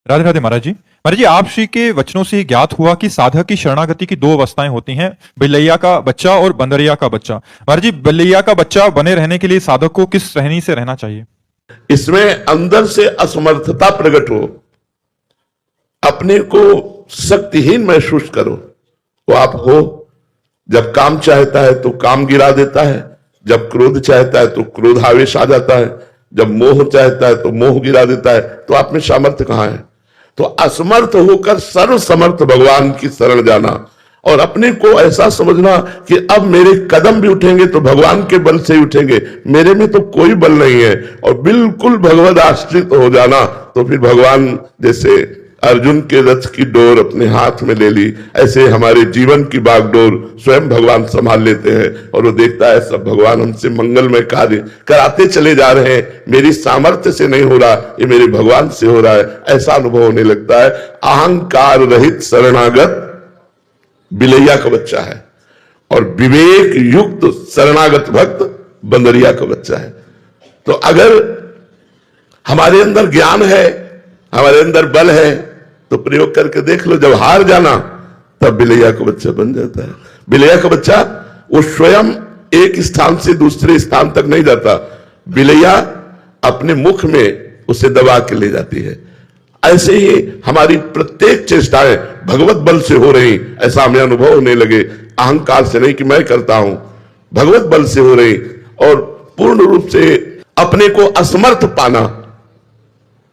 राधे राधे महाराज जी। महाराज जी, आप श्री के वचनों से ज्ञात हुआ कि साधक की शरणागति की दो अवस्थाएं होती हैं, बिलैया का बच्चा और बंदरिया का बच्चा। महाराज जी, बिलैया का बच्चा बने रहने के लिए साधक को किस श्रेणी से रहना चाहिए? इसमें अंदर से असमर्थता प्रकट हो, अपने को शक्तिहीन महसूस करो, वो आप हो। जब काम चाहता है तो काम गिरा देता है, जब क्रोध चाहता है तो क्रोध आवेश आ जाता है, जब मोह चाहता है तो मोह गिरा देता है। तो आप में सामर्थ्य कहां है? तो असमर्थ होकर सर्वसमर्थ भगवान की शरण जाना और अपने को ऐसा समझना कि अब मेरे कदम भी उठेंगे तो भगवान के बल से ही उठेंगे, मेरे में तो कोई बल नहीं है, और बिल्कुल भगवद आश्रित हो जाना। तो फिर भगवान जैसे अर्जुन के रथ की डोर अपने हाथ में ले ली, ऐसे हमारे जीवन की बागडोर स्वयं भगवान संभाल लेते हैं। और वो देखता है सब भगवान हमसे मंगलमय कार्य कराते चले जा रहे हैं, मेरी सामर्थ्य से नहीं हो रहा, ये मेरे भगवान से हो रहा है, ऐसा अनुभव होने लगता है। अहंकार रहित शरणागत बिलैया का बच्चा है और विवेक युक्त शरणागत भक्त बंदरिया का बच्चा है। तो अगर हमारे अंदर ज्ञान है, हमारे अंदर बल है, तो प्रयोग करके देख लो। जब हार जाना तब बिलैया का बच्चा बन जाता है। बिलैया का बच्चा वो स्वयं एक स्थान से दूसरे स्थान तक नहीं जाता, बिलैया अपने मुख में उसे दबा के ले जाती है। ऐसे ही हमारी प्रत्येक चेष्टाएं भगवत बल से हो रही, ऐसा हमें अनुभव होने लगे। अहंकार से नहीं कि मैं करता हूं, भगवत बल से हो रही। और पूर्ण रूप से अपने को असमर्थ पाना,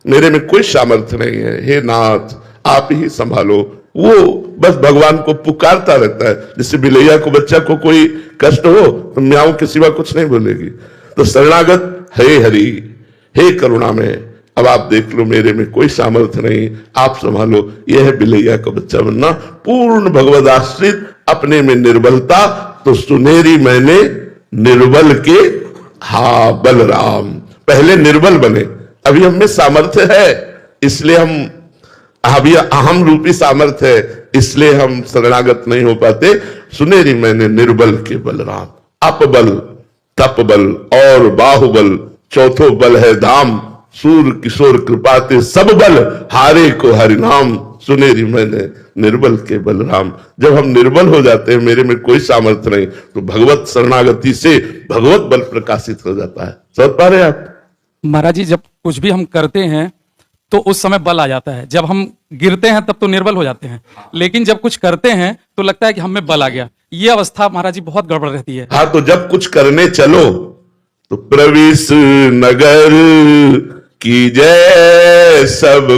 मेरे में कोई सामर्थ्य नहीं है, हे नाथ आप ही संभालो, वो बस भगवान को पुकारता रहता है। जैसे बिलैया को बच्चा को कोई कष्ट हो तो म्याऊं के सिवा कुछ नहीं बोलेगी। तो शरणागत हे हरि, हे करुणा में, अब आप देख लो मेरे में कोई सामर्थ्य नहीं, आप संभालो। यह है बिलैया का बच्चा बनना, पूर्ण भगवद आश्रित, अपने में निर्बलता। तो सुनेरी मैंने निर्बल के हा बलराम, पहले निर्बल बने, अभी हम में सामर्थ्य है इसलिए हम, अभी अहम रूपी सामर्थ्य है इसलिए हम शरणागत नहीं हो पाते। सुनेरी मैंने निर्बल के बलराम, अपबल तपबल और बाहुबल, चौथो बल है धाम, सूर किशोर कृपाते सब बल, हारे को हरिनाम। सुनेरी मैंने निर्बल के बलराम। जब हम निर्बल हो जाते हैं, मेरे में कोई सामर्थ्य नहीं, तो भगवत शरणागति से भगवत बल प्रकाशित हो जाता है। समझ पा रहे हैं आप? महाराज जी, जब कुछ भी हम करते हैं तो उस समय बल आ जाता है, जब हम गिरते हैं तब तो निर्बल हो जाते हैं, लेकिन जब कुछ करते हैं तो लगता है कि हम में बल आ गया। ये अवस्था महाराज जी बहुत गड़बड़ रहती है। हाँ, तो जब कुछ करने चलो तो प्रविश नगर की जय सब